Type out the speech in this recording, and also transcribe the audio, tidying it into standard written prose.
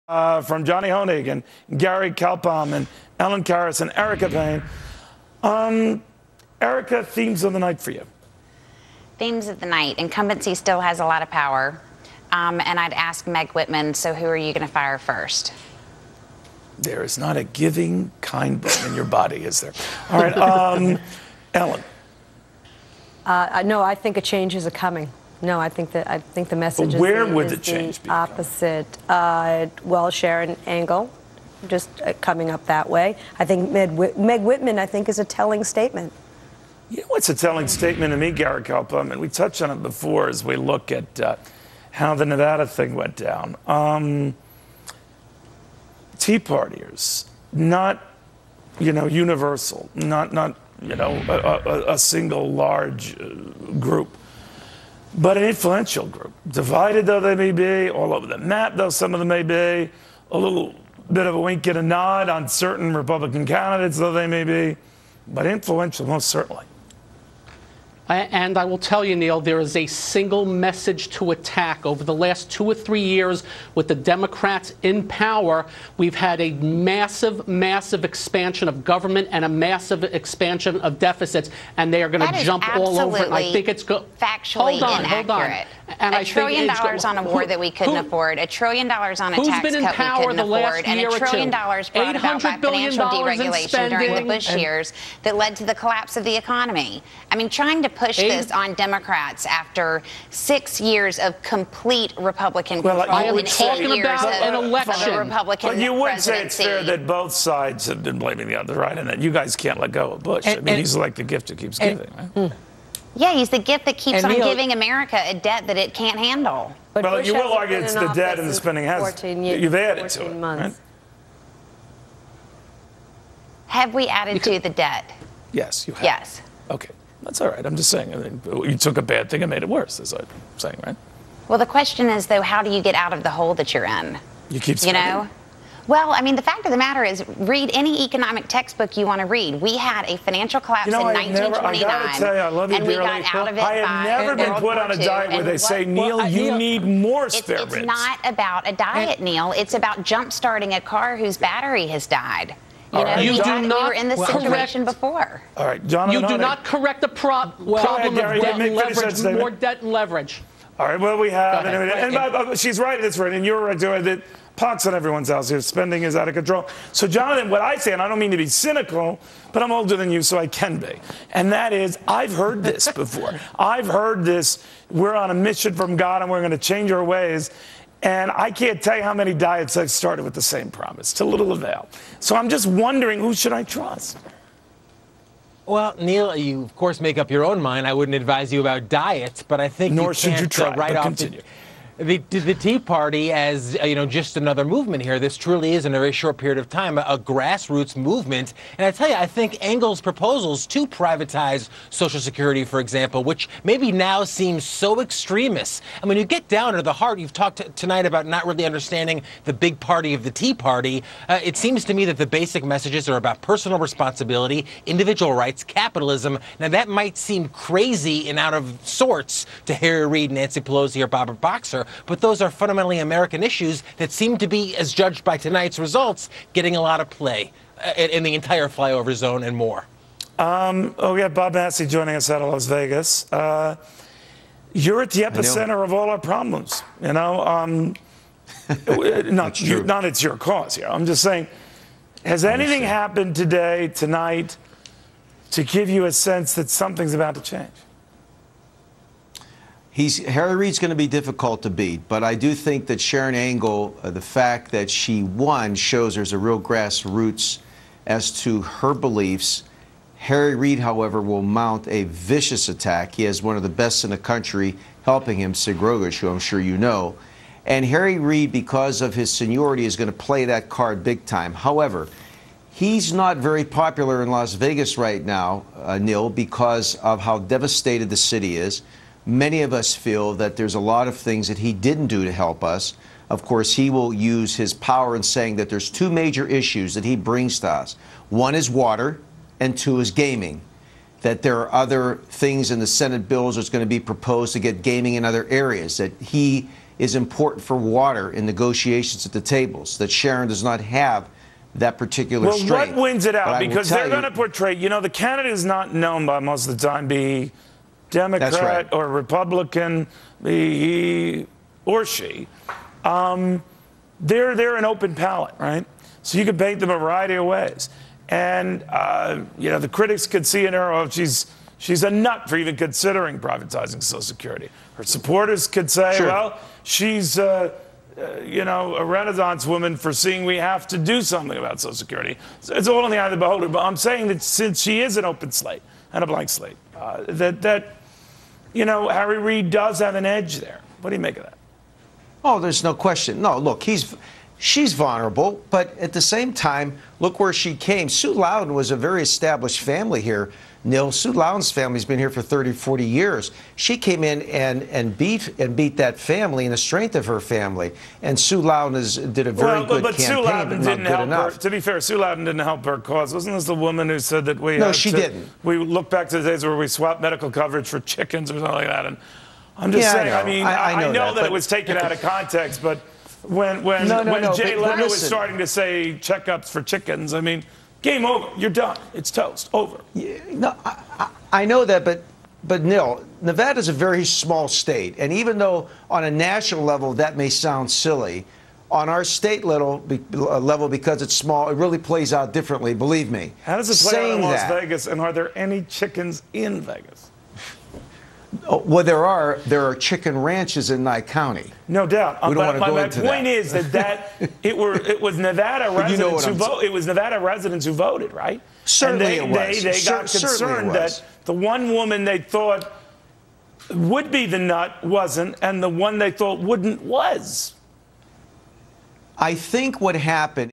from Johnny Honig and Gary Kalpam and Ellen Karras and Erica Payne. Erica, themes of the night for you. Themes of the night. Incumbency still has a lot of power. And I'd ask Meg Whitman, so who are you going to fire first? There is not a giving, kind bone in your body, is there? All right, Ellen. No, I think a change is coming. No, I think the message is where would the change be? Opposite. Well, Sharon Angle, just coming up that way. I think Meg Whitman, I think, is a telling statement. You know what's a telling statement to me, Gary Kalpam, and we touched on it before as we look at how the Nevada thing went down. Tea Partiers, not, universal, not a single large group, but an influential group. Divided though they may be, all over the map though some of them may be, a little bit of a wink and a nod on certain Republican candidates though they may be, but influential most certainly. And I will tell you, Neil, there is a single message to attack. Over the last 2 or 3 years with the Democrats in power, we've had a massive, massive expansion of government and a massive expansion of deficits, and they are going to jump all over it. I think it's factually inaccurate. And $1 trillion on a war that we couldn't afford, $1 trillion on a tax cut we couldn't afford, and $1 trillion brought about by financial deregulation during the Bush years that led to the collapse of the economy. I mean, trying to push this on Democrats after 6 years of complete Republican control and 8 years of an election. Republican but you would say it's fair that both sides have been blaming the other, right? And that you guys can't let go of Bush. I mean, he's like the gift that keeps giving, right? Yeah, he's the gift that keeps on giving America a debt that it can't handle. But well, Bush you will argue it's the debt and the spending you've added to it, right? Have we added to the debt? Yes, you have. Yes. Okay, that's all right. I'm just saying. I mean, you took a bad thing and made it worse, as I'm saying, right? Well, the question is, though, how do you get out of the hole that you're in? You keep spending. Well, I mean, the fact of the matter is, read any economic textbook you want to read. We had a financial collapse in 1929, I gotta tell you, I love you and dearly. we got out of it I have never been put on a diet where they say, Neil, you need more spare ribs. It's not about a diet, Neil. It's about jump-starting a car whose battery has died. We were in this situation before. All right, John. You do not correct the problem of debt and leverage, more debt and leverage. All right, well, we have, and she's right, that's right, and you're right, that pox on everyone's house here. Spending is out of control. So, Jonathan, what I say, and I don't mean to be cynical, but I'm older than you, so I can be. And that is, I've heard this before. I've heard this, we're on a mission from God and we're going to change our ways. And I can't tell you how many diets I've started with the same promise, to little avail. So I'm just wondering, who should I trust? Well, Neil, you, of course, make up your own mind. I wouldn't advise you about diets, but I think Nor you should can't you try, write but off continue. The Tea Party as, just another movement here. This truly is, in a very short period of time, a grassroots movement. And I tell you, I think Engel's proposals to privatize Social Security, for example, which maybe now seems so extremist. And when you get down to the heart, you've talked tonight about not really understanding the big party of the Tea Party. It seems to me that the basic messages are about personal responsibility, individual rights, capitalism. Now, that might seem crazy and out of sorts to Harry Reid, Nancy Pelosi, or Barbara Boxer, but those are fundamentally American issues that seem to be, as judged by tonight's results, getting a lot of play in the entire flyover zone and more. We got Bob Massey joining us out of Las Vegas. You're at the epicenter of all our problems. Not it's your cause here. I'm just saying, has anything happened today, tonight, to give you a sense that something's about to change? Harry Reid's going to be difficult to beat, but I do think that Sharon Angle, the fact that she won, shows there's a real grassroots as to her beliefs. Harry Reid, however, will mount a vicious attack. He has one of the best in the country helping him, Sig Rogich, who I'm sure you know. And Harry Reid, because of his seniority, is going to play that card big time. However, he's not very popular in Las Vegas right now, Neil, because of how devastated the city is. Many of us feel that there's a lot of things that he didn't do to help us. Of course, he will use his power in saying that there's two major issues that he brings to us. One is water, and two is gaming. That there are other things in the Senate bills that's going to be proposed to get gaming in other areas. That he is important for water in negotiations at the tables, that Sharon does not have that particular strength. Well, what wins it out? Because they're going to portray, you know, the candidate is not known by most of the time be Democrat or Republican, he or she. They're an open palette, right? So you could paint them a variety of ways. And, you know, the critics could see in her, oh, she's a nut for even considering privatizing Social Security. Her supporters could say, well, she's, you know, a Renaissance woman for seeing we have to do something about Social Security. So it's all in the eye of the beholder. But I'm saying that since she is an open slate and a blank slate, that you know, Harry Reid does have an edge there. What do you make of that? Oh, there's no question. No, look, she's vulnerable, but at the same time, look where she came. Sue Loudon was a very established family here. Neil, Sue Loudon's family's been here for 30, 40 years. She came in and beat that family and the strength of her family. And Sue Loudon did a very good campaign, Sue Loudon but didn't help her. To be fair, Sue Loudon didn't help her cause. Wasn't this the woman who said that we? No, she didn't. We look back to the days where we swapped medical coverage for chickens or something like that. And I'm just saying. I mean, I know that it was taken out of context, but when Jay Leno was starting to say checkups for chickens, I mean. Game over. You're done. It's toast. Over. Yeah, no, I know that, but Neil, Nevada's a very small state, and even though on a national level that may sound silly, on our state level because it's small, it really plays out differently. Believe me. How does it play out in Las Vegas? And are there any chickens in Vegas? Oh, well, there are chicken ranches in Nye County. No doubt. We don't want to go into that. My point is that it was Nevada residents who voted. It was Nevada residents who voted, right? Certainly and they got concerned that the one woman they thought would be the nut wasn't, and the one they thought wouldn't was. I think what happened